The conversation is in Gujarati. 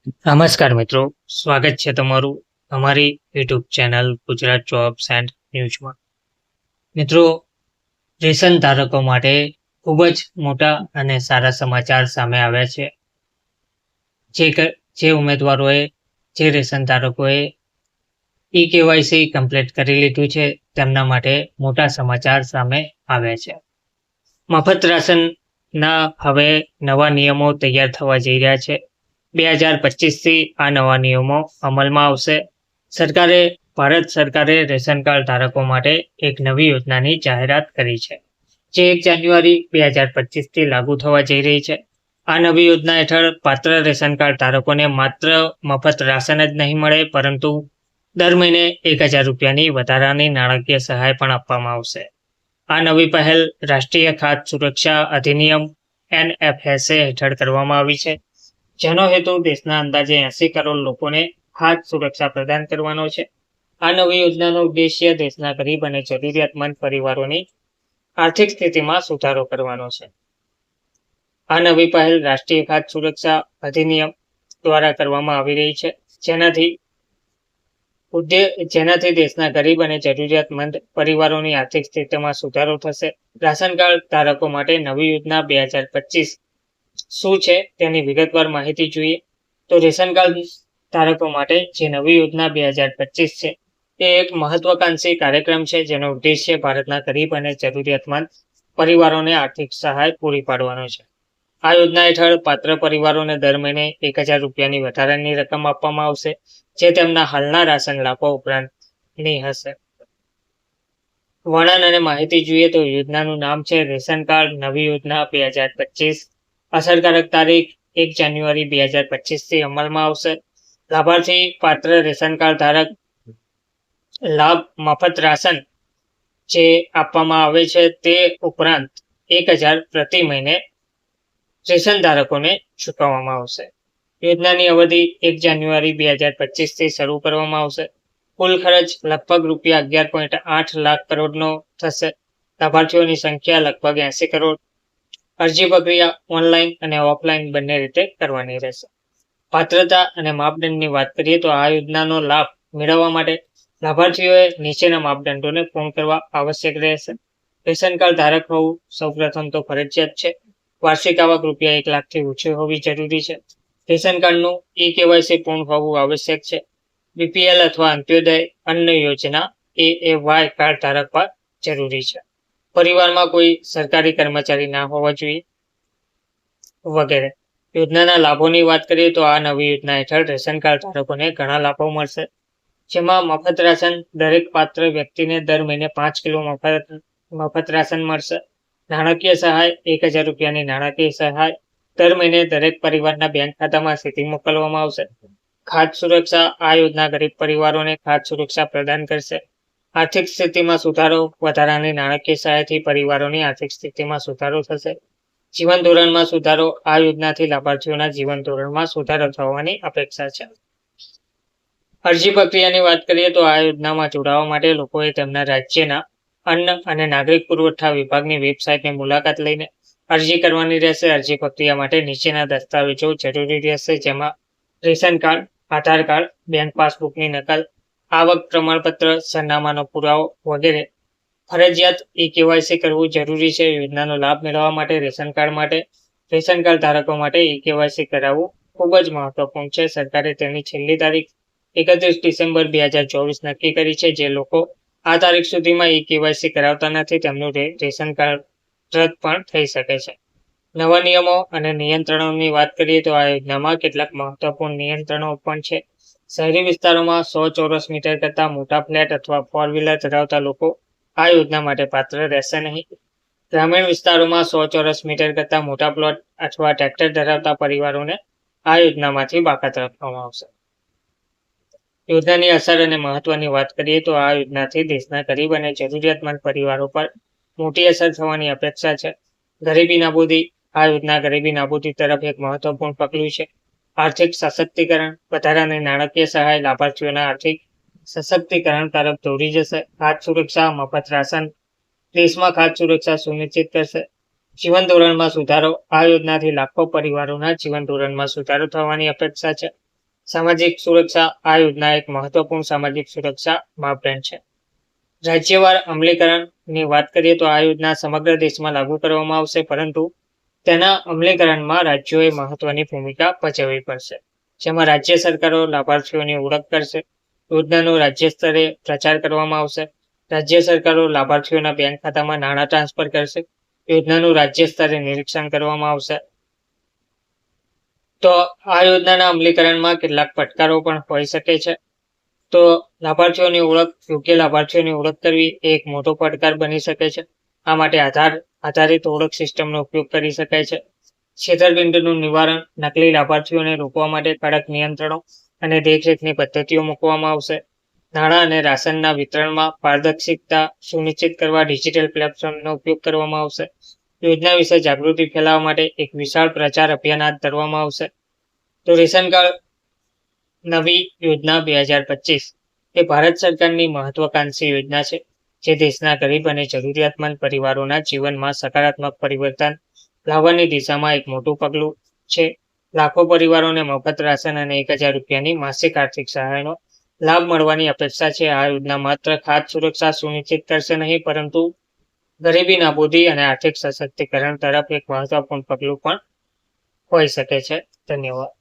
નમસ્કાર મિત્રો, સ્વાગત છે તમારું અમારી YouTube channel Gujarat jobs and ન્યૂઝમાં. મિત્રો, રેશન ધારકો માટે ખૂબ જ મોટા અને સારા સમાચાર સામે આવ્યા છે. જે ઉમેદવારોએ જે રેશન ધારકોએ કેવાયસી કમ્પ્લીટ કરી લીધું છે તેમના માટે મોટા સમાચાર સામે આવ્યા છે. મફત રાશનના હવે નવા નિયમો તૈયાર થવા જઈ રહ્યા છે. 2025થી આ નવા નિયમો અમલમાં આવશે. ભારત સરકારે રેશન કાર્ડ ધારકો માટે એક નવી યોજનાની જાહેરાત કરી છે, જે 1 જાન્યુઆરી 2025થી લાગુ થવા જઈ રહી છે. આ નવી યોજના હેઠળ પાત્ર રેશન કાર્ડ ધારકોને માત્ર મફત રાશન જ નહીં મળે, પરંતુ દર મહિને 1000 રૂપિયાની વધારાની નાણાકીય સહાય પણ આપવામાં આવશે. આ નવી પહેલ રાષ્ટ્રીય ખાદ્ય સુરક્ષા અધિનિયમ NFSA હેઠળ કરવામાં આવી છે, જેનો હેતુ દેશના અંદાજે 80 કરોડ લોકોને ખાદ્ય સુરક્ષા પ્રદાન કરવાનો છે. આ નવી યોજનાનો ઉદ્દેશ્ય દેશના ગરીબ અને જરૂરિયાતમંદ પરિવારોની આર્થિક સ્થિતિમાં સુધારો કરવાનો છે. આ નવી પહેલ રાષ્ટ્રીય ખાદ્ય સુરક્ષા અધિનિયમ દ્વારા કરવામાં આવી રહી છે, જેનાથી દેશના ગરીબ અને જરૂરિયાતમંદ પરિવારોની આર્થિક સ્થિતિમાં સુધારો થશે. રાશન કાર્ડ ધારકો માટે નવી યોજના 2025 શું છે તેની વિગતવાર માહિતી જોઈએ તો રેશન કાર્ડ ધારકો માટે જે નવી યોજના 2025 છે તે એક મહત્વાકાંક્ષી કાર્યક્રમ છે, જેનો ઉદ્દેશ્ય ભારતના ગરીબ અને જરૂરિયાતમંદ પરિવારોને આર્થિક સહાય પૂરી પાડવાનો છે. આ યોજના હેઠળ પાત્ર પરિવારોને દર મહિને 1000 રૂપિયાની વધારાની રકમ આપવામાં આવશે, જે તેમના હાલના રાશન લાભો ઉપરાંતની હશે. વર્ણન અને માહિતી જોઈએ તો યોજનાનું નામ છે રેશન કાર્ડ નવી યોજના 2025. અસરકારક તારીખ 1 જાન્યુઆરી 2025થી અમલમાં આવશે. લાભાર્થી પાત્ર રેશન કાર્ડ ધારક લાભ મફત રાશન જે આપવામાં આવે છે તે ઉપરાંત 1000 પ્રતિ મહિને રેશન ધારકોને ચૂકવવામાં આવશે. યોજનાની અવધિ 1 જાન્યુઆરી 2025થી શરૂ કરવામાં આવશે. કુલ ખર્ચ લગભગ રૂપિયા 11.8 લાખ કરોડનો થશે. લાભાર્થીઓની સંખ્યા લગભગ 80 કરોડ. અરજી પ્રક્રિયા ઓનલાઈન અને ઓફલાઈન બંને રીતે કરવાની રહેશે. પાત્રતા અને માપદંડની વાત કરીએ તો આ યોજનાનો લાભ મેળવવા માટે લાભાર્થીઓએ નીચેના માપદંડોને પૂર્ણ કરવા આવશ્યક રહેશે. રેશન કાર્ડ ધારક હોવું સૌપ્રથમ તો ફરજિયાત છે. વાર્ષિક આવક રૂપિયા 1 લાખથી ઓછી હોવી જરૂરી છે. રેશન કાર્ડનું કેવાયસી પૂર્ણ હોવું આવશ્યક છે. BPL અથવા અંત્યોદય અન્ન યોજના AAY કાર્ડ ધારક પર જરૂરી છે. પરિવારમાં કોઈ સરકારી કર્મચારી ના હોવા જોઈએ વગેરે. યોજનાના લાભોની વાત કરીએ તો આ નવી યોજના હેઠળ રેશન કાર્ડ ધારકોને ઘણા લાભો મળશે, જેમાં મફત રાશન દરેક પાત્ર વ્યક્તિને દર મહિને 5 કિલો મફત રાશન મળશે. નાણાકીય સહાય 1000 રૂપિયાની નાણાકીય સહાય દર મહિને દરેક પરિવારના બેંક ખાતામાં સીધી મોકલવામાં આવશે. ખાદ્ય સુરક્ષા આ યોજના ગરીબ પરિવારોને ખાદ્ય સુરક્ષા પ્રદાન કરશે. આર્થિક સ્થિતિમાં સુધારો વધારાની નાણાકીય સહાયથી પરિવારોની આર્થિક સ્થિતિમાં સુધારો થશે. જીવન ધોરણમાં સુધારો આ યોજનાથી લાભાર્થીઓના જીવન ધોરણમાં સુધારો થવાની અપેક્ષા છે. અરજી પ્રક્રિયાની વાત કરીએ તો આ યોજનામાં જોડાવા માટે લોકોએ તેમના રાજ્યના અન્ન અને નાગરિક પુરવઠા વિભાગની વેબસાઇટની મુલાકાત લઈને અરજી કરવાની રહેશે. અરજી પ્રક્રિયા માટે નીચેના દસ્તાવેજો જરૂરી રહેશે, જેમાં રેશન કાર્ડ, આધાર કાર્ડ, બેંક પાસબુકની નકલ, આવક પ્રમાણપત્ર, સરનામાનો પુરાવો વગેરે. ફરજિયાત કેવાયસી કરવું જરૂરી છે. યોજનાનો લાભ મેળવવા માટે રેશન કાર્ડ ધારકો માટે કેવાયસી કરાવવું ખૂબ જ મહત્વપૂર્ણ છે. સરકારે તેની છેલ્લી તારીખ 31 ડિસેમ્બર 2024 નક્કી કરી છે. જે લોકો આ તારીખ સુધીમાં કેવાયસી કરાવતા નથી તેમનું રેશન કાર્ડ રદ પણ થઈ શકે છે. નવા નિયમો અને નિયંત્રણોની વાત કરીએ તો આ યોજનામાં કેટલાક મહત્વપૂર્ણ નિયંત્રણો પણ છે. શહેરી વિસ્તારોમાં 100 ચોરસ મીટર કરતાં મોટા ફ્લેટ અથવા 4 વ્હીલર ધરાવતા લોકો આ યોજના માટે પાત્ર રહેશે નહીં. ગ્રામીણ વિસ્તારોમાં 100 ચોરસ મીટર કરતાં મોટા પ્લોટ અથવા ટ્રેક્ટર ધરાવતા પરિવારોને આ યોજનામાંથી બાકાત રાખવામાં આવશે. યોજનાની અસર અને મહત્વની વાત કરીએ તો આ યોજનાથી દેશના ગરીબ અને જરૂરિયાતમંદ પરિવારો પર મોટી અસર થવાની અપેક્ષા છે. ગરીબી નાબૂદી આ યોજના ગરીબી નાબૂદી તરફ એક મહત્વપૂર્ણ પગલું છે. આર્થિક સશક્તિકરણ વધારાની નાણાકીય સહાય લાભાર્થીઓના આર્થિક સશક્તિકરણ તરફ દોરી જશે. ખાદ્ય સુરક્ષા મફત રાશન દેશમાં ખાદ્ય સુરક્ષા સુનિશ્ચિત કરશે. જીવન ધોરણમાં સુધારો આ યોજનાથી લાખો પરિવારોના જીવન ધોરણમાં સુધારો થવાની અપેક્ષા છે. સામાજિક સુરક્ષા આ યોજના એક મહત્વપૂર્ણ સામાજિક સુરક્ષા માપદંડ છે. રાજ્યવાર અમલીકરણની વાત કરીએ તો આ યોજના સમગ્ર દેશમાં લાગુ કરવામાં આવશે, પરંતુ તેના અમલીકરણમાં રાજ્યોએ મહત્વની ભૂમિકા ભજવવી પડશે, જેમાં રાજ્ય સરકારો લાભાર્થીઓની ઓળખ કરશે. યોજનાનો રાજ્ય સ્તરે પ્રચાર કરવામાં આવશે. રાજ્ય સરકારો લાભાર્થીઓના બેંક ખાતામાં નાણાં ટ્રાન્સફર કરશે. યોજનાનું રાજ્ય સ્તરે નિરીક્ષણ કરવામાં આવશે. તો આ યોજનાના અમલીકરણમાં કેટલાક પડકારો પણ હોઈ શકે છે. તો લાભાર્થીઓની ઓળખ, યોગ્ય લાભાર્થીઓની ઓળખ કરવી એ એક મોટો પડકાર બની શકે છે. આ માટે આધારિત ઓળખ સિસ્ટમનો ઉપયોગ કરી શકાય છે. છેતરપિંડીનું નિવારણ, નકલી લાભાર્થીઓને રોકવા માટે કડક નિયંત્રણો અને દેખરેખની પદ્ધતિઓ મૂકવામાં આવશે. નાણાં અને રાશનના વિતરણમાં પારદર્શિતા સુનિશ્ચિત કરવા ડિજિટલ પ્લેટફોર્મનો ઉપયોગ કરવામાં આવશે. યોજના વિશે જાગૃતિ ફેલાવવા માટે એક વિશાળ પ્રચાર અભિયાન હાથ ધરવામાં આવશે. તો રેશન કાર્ડ નવી યોજના 2025 એ ભારત સરકારની મહત્વાકાંક્ષી યોજના છે, જે દેશના ગરીબ અને જરૂરિયાતમંદ પરિવારોના જીવનમાં સકારાત્મક પરિવર્તન લાવવાની દિશામાં એક મોટું પગલું છે. લાખો પરિવારોને મફત રાશન અને 1000 રૂપિયાની માસિક આર્થિક સહાયનો લાભ મળવાની અપેક્ષા છે. આ યોજના માત્ર ખાદ્ય સુરક્ષા સુનિશ્ચિત કરશે નહીં, પરંતુ ગરીબી નાબૂદી અને આર્થિક સશક્તિકરણ તરફ એક મહત્વપૂર્ણ પગલું પણ હોઈ શકે છે. ધન્યવાદ.